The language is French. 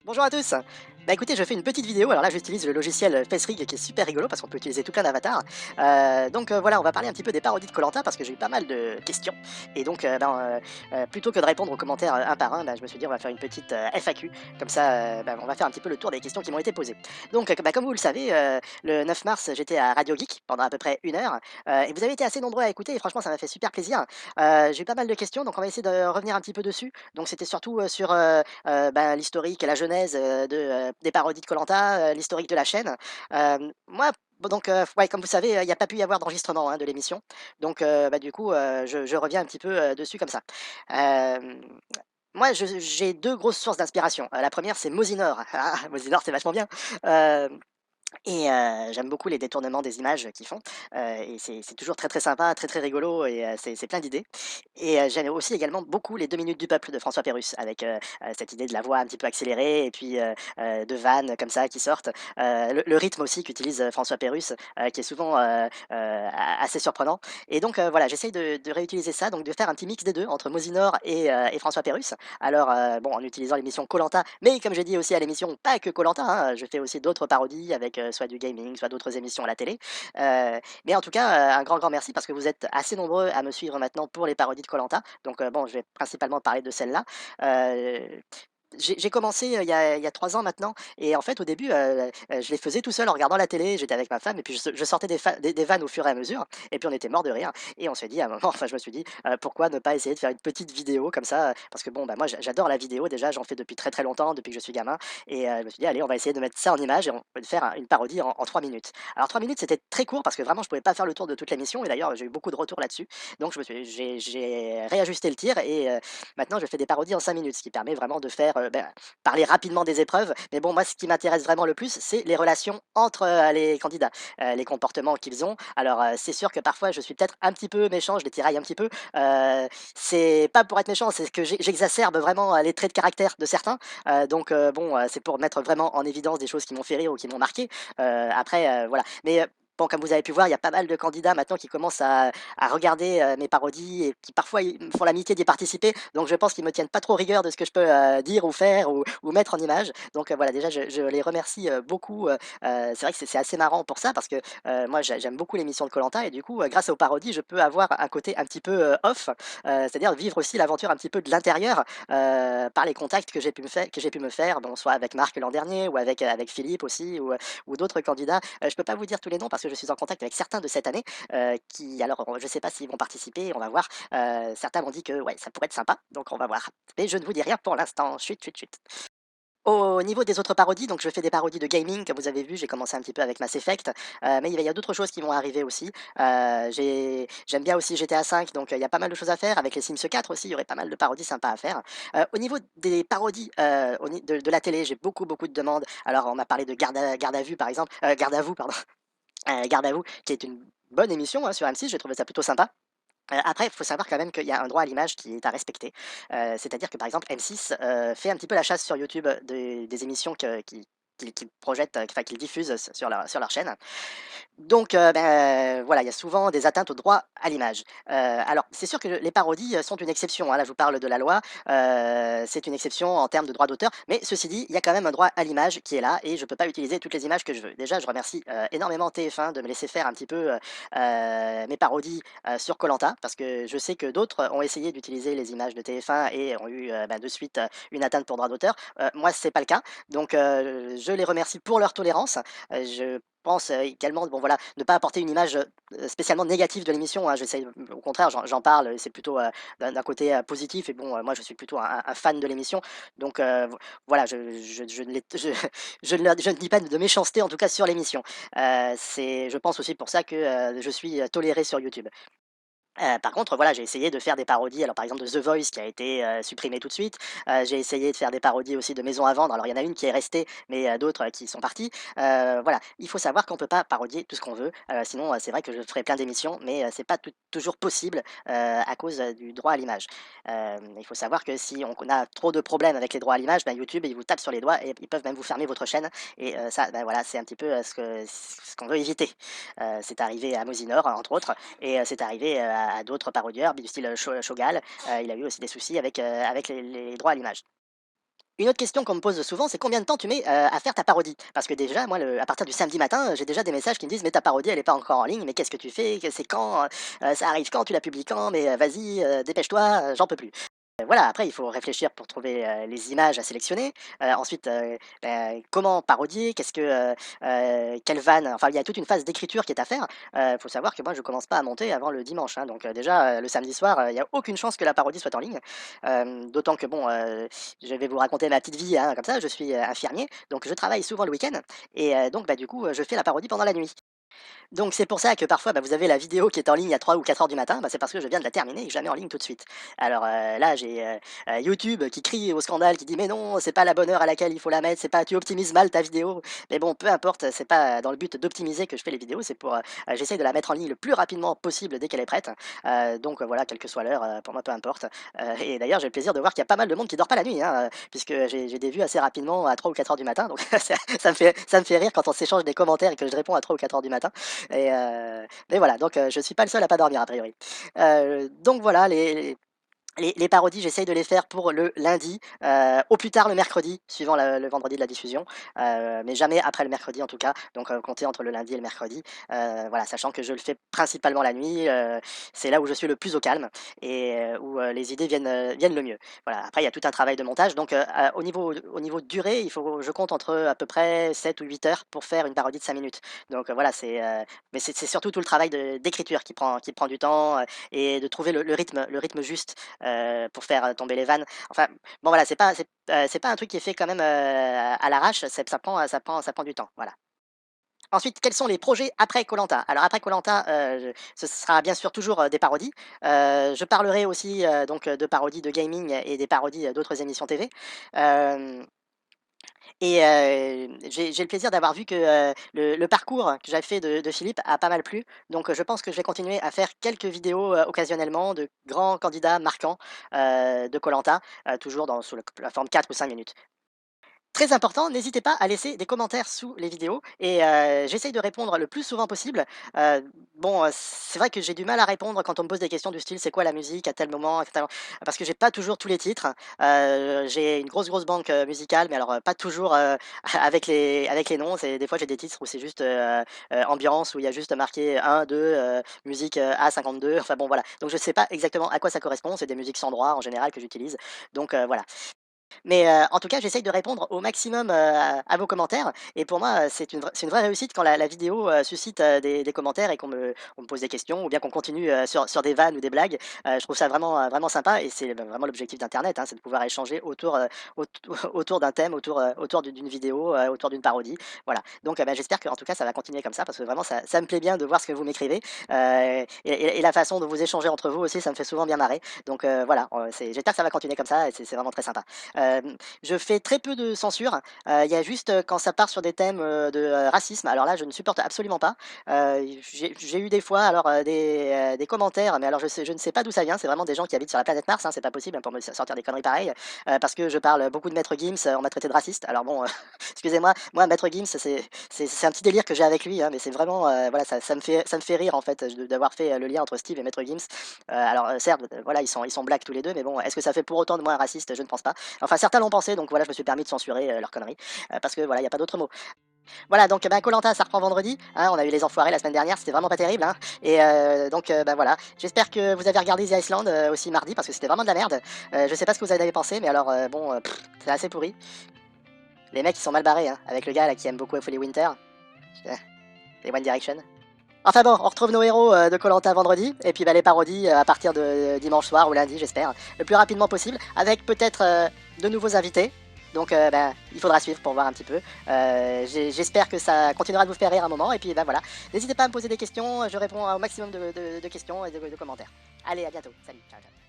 Bonjour à tous. Bah écoutez, je fais une petite vidéo. Alors là, j'utilise le logiciel FaceRig qui est super rigolo parce qu'on peut utiliser tout plein d'avatars. Voilà, on va parler un petit peu des parodies de koh parce que j'ai eu pas mal de questions. Et donc, plutôt que de répondre aux commentaires un par un, bah, je me suis dit on va faire une petite FAQ. Comme ça, on va faire un petit peu le tour des questions qui m'ont été posées. Donc, comme vous le savez, le 9 mars, j'étais à Radio Geek pendant à peu près 1 heure. Et vous avez été assez nombreux à écouter et franchement, ça m'a fait super plaisir. J'ai eu pas mal de questions, donc on va essayer de revenir un petit peu dessus. Donc, c'était surtout sur l'historique et la genèse, des parodies de koh l'historique de la chaîne. Moi, bon donc ouais, comme vous savez, il n'y a pas pu y avoir d'enregistrement, hein, de l'émission. Donc du coup, je reviens un petit peu, dessus comme ça. Hem, Moi, j'ai 2 grosses sources d'inspiration. La 1re, c'est Mosinor. Ah! Mosinor, c'est vachement bien. Hem J'aime beaucoup les détournements des images qu'ils font, et c'est toujours très, très sympa, très, très rigolo et c'est plein d'idées et j'aime aussi également beaucoup les 2 minutes du peuple de François Pérusse avec, cette idée de la voix un petit peu accélérée et puis, de vannes comme ça qui sortent. Le rythme aussi qu'utilise, François Pérusse, qui est souvent, assez surprenant et donc voilà, j'essaye de réutiliser ça, donc de faire un petit mix des 2 entre Mosinor et François Pérusse. Alors, bon, en utilisant l'émission koh mais comme j'ai dit aussi à l'émission, pas que koh hein, je fais aussi d'autres parodies avec, soit du gaming, soit d'autres émissions à la télé. Mais en tout cas, un grand, grand merci parce que vous êtes assez nombreux à me suivre maintenant pour les parodies de koh donc bon, je vais principalement parler de celle-là. Heu, j'ai commencé, il y a 3 ans maintenant et en fait, au début, je les faisais tout seul en regardant la télé. J'étais avec ma femme et puis je sortais des vannes au fur et à mesure et puis on était morts de rire et on s'est dit à un moment, enfin, je me suis dit: «Pourquoi ne pas essayer de faire une petite vidéo comme ça?» Parce que bon, bah, moi, j'adore la vidéo déjà, j'en fais depuis très, très longtemps, depuis que je suis gamin et je me suis dit: «Allez, on va essayer de mettre ça en image et on va faire une parodie en 3 minutes». Alors 3 minutes, c'était très court parce que vraiment je pouvais pas faire le tour de toute l'émission et d'ailleurs, j'ai eu beaucoup de retours là-dessus. Donc j'ai réajusté le tir et maintenant je fais des parodies en 5 minutes, ce qui permet vraiment de faire, parler rapidement des épreuves. Mais bon, moi, ce qui m'intéresse vraiment le plus, c'est les relations entre, les candidats, les comportements qu'ils ont. Alors, c'est sûr que parfois je suis peut-être un petit peu méchant, je les tiraille un petit peu. C'est pas pour être méchant, c'est que j'exacerbe vraiment, les traits de caractère de certains. C'est pour mettre vraiment en évidence des choses qui m'ont fait rire ou qui m'ont marqué. Après, voilà. Mais, bon, comme vous avez pu voir, il y a pas mal de candidats maintenant qui commencent à regarder, mes parodies et qui parfois ils me font l'amitié d'y participer. Donc je pense qu'ils me tiennent pas trop rigueur de ce que je peux, dire ou faire ou mettre en image. Donc, voilà, déjà je les remercie, beaucoup, c'est vrai que c'est assez marrant pour ça parce que, moi j'aime beaucoup l'émission de koh et du coup, grâce aux parodies, je peux avoir un côté un petit peu, off, c'est-à-dire vivre aussi l'aventure un petit peu de l'intérieur, par les contacts que j'ai pu me faire, bon, soit avec Marc l'an dernier ou avec Philippe aussi ou d'autres candidats. Je peux pas vous dire tous les noms parce que je suis en contact avec certains de cette année, qui alors je sais pas s'ils vont participer, on va voir. Certains m'ont dit que, ouais, ça pourrait être sympa, donc on va voir. Mais je ne vous dis rien pour l'instant. Chut, chut, chut. Au niveau des autres parodies, donc je fais des parodies de gaming, comme vous avez vu, j'ai commencé un petit peu avec Mass Effect, mais il va y a d'autres choses qui vont arriver aussi. J'aime bien aussi GTA V, donc il y a pas mal de choses à faire. Avec les Sims 4 aussi, il y aurait pas mal de parodies sympas à faire. Au niveau des parodies, au ni de la télé, j'ai beaucoup, beaucoup de demandes. Alors on m'a parlé de Garde à vue par exemple, Garde à vous pardon, Garde à vous, qui est une bonne émission, hein, sur M6, j'ai trouvé ça plutôt sympa. Après, il faut savoir quand même qu'il y a un droit à l'image qui est à respecter. C'est-à-dire que, par exemple, M6, fait un petit peu la chasse sur YouTube des émissions qu'ils projettent, enfin qu'ils diffusent sur leur chaîne. Donc, voilà, il y a souvent des atteintes au droit à l'image. Alors, c'est sûr que les parodies, sont une exception, hein. Là, je vous parle de la loi, c'est une exception en termes de droit d'auteur, mais ceci dit, il y a quand même un droit à l'image qui est là et je peux pas utiliser toutes les images que je veux. Déjà, je remercie, énormément TF1 de me laisser faire un petit peu, mes parodies, sur koh parce que je sais que d'autres ont essayé d'utiliser les images de TF1 et ont eu, de suite, une atteinte pour droit d'auteur. Moi, c'est pas le cas, donc je les remercie pour leur tolérance. Je pense, également, bon voilà, ne pas apporter une image, spécialement négative de l'émission, hein. J'essaye, au contraire, j'en parle, c'est plutôt, d'un côté, positif et bon, moi je suis plutôt un fan de l'émission donc voilà, je ne l'ai je ne dis pas de méchanceté en tout cas sur l'émission. C'est je pense aussi pour ça que, je suis, toléré sur YouTube. Par contre, voilà, j'ai essayé de faire des parodies, alors par exemple de The Voice qui a été, supprimé tout de suite. J'ai essayé de faire des parodies aussi de maisons à vendre. Alors il y en a une qui est restée, mais d'autres, qui sont parties. Voilà, il faut savoir qu'on peut pas parodier tout ce qu'on veut, sinon, c'est vrai que je ferais plein d'émissions, mais c'est pas toujours possible, à cause, du droit à l'image. Il faut savoir que si on a trop de problèmes avec les droits à l'image, ben, YouTube, ils vous tapent sur les doigts et ils peuvent même vous fermer votre chaîne et ça, ben, voilà, c'est un petit peu, ce qu'on veut éviter. C'est arrivé à Mosinor, entre autres et c'est arrivé, à d'autres parodieurs du style, Shogal. Il a eu aussi des soucis avec, avec les droits à l'image. Une autre question qu'on me pose souvent, c'est combien de temps tu mets, à faire ta parodie? Parce que déjà, moi, à partir du samedi matin, j'ai déjà des messages qui me disent: «Mais ta parodie, elle est pas encore en ligne, mais qu'est-ce que tu fais? C'est quand? Ça arrive quand? Tu la publies quand? Mais, vas-y, dépêche-toi, j'en peux plus». Voilà, après il faut réfléchir pour trouver, les images à sélectionner. Ensuite, comment parodier? Quelle vanne? Enfin, il y a toute une phase d'écriture qui est à faire. Faut savoir que moi je commence pas à monter avant le dimanche, hein, donc déjà, le samedi soir, il y a aucune chance que la parodie soit en ligne. D'autant que bon, je vais vous raconter ma petite vie, hein, comme ça. Je suis, infirmier, donc je travaille souvent le week-end et donc bah, du coup, je fais la parodie pendant la nuit. Donc c'est pour ça que parfois, bah, vous avez la vidéo qui est en ligne à 3 ou 4 heures du matin, bah, c'est parce que je viens de la terminer et que je la mets en ligne tout de suite. Alors, là, j'ai, YouTube qui crie au scandale, qui dit: «Mais non, c'est pas la bonne heure à laquelle il faut la mettre, c'est pas tu optimises mal ta vidéo». Mais bon, peu importe, c'est pas dans le but d'optimiser que je fais les vidéos, c'est pour, j'essaye de la mettre en ligne le plus rapidement possible dès qu'elle est prête. Donc, voilà, quelle que soit l'heure, pour moi, peu importe. Et d'ailleurs, j'ai le plaisir de voir qu'il y a pas mal de monde qui dort pas la nuit, hein, puisque j'ai des vues assez rapidement à 3 ou 4 heures du matin, donc ça me fait rire quand on s'échange des commentaires et que je réponds à 3 ou 4 heures du matin. Mais voilà, donc je suis pas le seul à pas dormir a priori. Donc voilà, les parodies, j'essaye de les faire pour le lundi, au plus tard le mercredi, suivant le vendredi de la diffusion, mais jamais après le mercredi en tout cas, donc comptez entre le lundi et le mercredi. Voilà, sachant que je le fais principalement la nuit, c'est là où je suis le plus au calme et où, les idées viennent le mieux. Voilà, après il y a tout un travail de montage donc au niveau durée, il faut je compte entre à peu près 7 ou 8 heures pour faire une parodie de 5 minutes. Donc voilà, mais c'est surtout tout le travail d'écriture qui prend du temps, et de trouver le rythme juste, pour faire, tomber les vannes. Enfin, bon voilà, c'est pas un truc qui est fait quand même, à l'arrache, ça prend du temps, voilà. Ensuite, quels sont les projets après koh? Alors après koh ce sera bien sûr toujours, des parodies. Je parlerai aussi, donc, de parodies de gaming et des parodies, d'autres émissions TV. Hem et j'ai le plaisir d'avoir vu que, le parcours que j'avais fait de Philippe a pas mal plu. Donc, je pense que je vais continuer à faire quelques vidéos, occasionnellement de grands candidats marquants, de koh toujours sous la forme 4 ou 5 minutes. Très important, n'hésitez pas à laisser des commentaires sous les vidéos et j'essaye de répondre le plus souvent possible. Bon, c'est vrai que j'ai du mal à répondre quand on me pose des questions du style: «C'est quoi la musique à tel moment?» et cetera, parce que j'ai pas toujours tous les titres. J'ai une grosse banque, musicale, mais alors, pas toujours, avec les noms. C'est des fois, j'ai des titres où c'est juste, ambiance, où il y a juste marqué 1-2, musique, A52, enfin bon, voilà. Donc je sais pas exactement à quoi ça correspond. C'est des musiques sans droit en général que j'utilise. Donc voilà. Mais en tout cas, j'essaye de répondre au maximum, à vos commentaires et pour moi, c'est une vraie réussite quand la vidéo, suscite, des commentaires et qu'on me pose des questions ou bien qu'on continue, sur des vannes ou des blagues. Je trouve ça vraiment sympa et c'est, bah, vraiment l'objectif d'internet, hein, c'est de pouvoir échanger autour d'un thème, autour d'une vidéo, autour d'une parodie. Voilà, donc bah, j'espère qu'en tout cas, ça va continuer comme ça parce que vraiment ça me plaît bien de voir ce que vous m'écrivez, et la façon dont vous échangez entre vous aussi, ça me fait souvent bien marrer. Donc voilà, j'espère que ça va continuer comme ça et c'est vraiment très sympa. Je fais très peu de censure, il y a juste, quand ça part sur des thèmes, de, racisme, alors là, je ne supporte absolument pas. J'ai eu des fois alors, des commentaires, mais alors je ne sais pas d'où ça vient, c'est vraiment des gens qui habitent sur la planète Mars, hein, c'est pas possible, hein, pour me sortir des conneries pareilles, parce que je parle beaucoup de Maître Gims, on m'a traité de raciste. Alors bon, excusez-moi, moi Maître Gims, c'est un petit délire que j'ai avec lui, hein, mais c'est vraiment, voilà, ça me fait rire en fait, d'avoir fait, le lien entre Steve et Maître Gims. Alors, certes, voilà, ils sont black tous les 2, mais bon, est-ce que ça fait pour autant de moi un raciste? Je ne pense pas. Enfin, certains l'ont pensé, donc voilà, je me suis permis de censurer, leurs conneries, parce que voilà, il y a pas d'autre mot. Voilà, donc bah, koh ça reprend vendredi, hein, on a eu les enfoirés la semaine dernière, c'était vraiment pas terrible, hein, et donc bah, voilà. J'espère que vous avez regardé The Iceland, aussi mardi, parce que c'était vraiment de la merde. Je sais pas ce que vous en avez pensé, mais alors, bon, c'est assez pourri. Les mecs, ils sont mal barrés, hein, avec le gars là qui aime beaucoup Folly Winter, et One Direction. Enfin bon, on retrouve nos héros, de koh vendredi et puis, bah, les parodies, à partir de dimanche soir ou lundi, j'espère, le plus rapidement possible, avec peut-être, de nouveaux invités. Donc bah, il faudra suivre pour voir un petit peu. J'espère que ça continuera de vous faire rire un moment et puis, bah, voilà. N'hésitez pas à me poser des questions, je réponds au maximum de questions et de commentaires. Allez, à bientôt. Salut, ciao, ciao.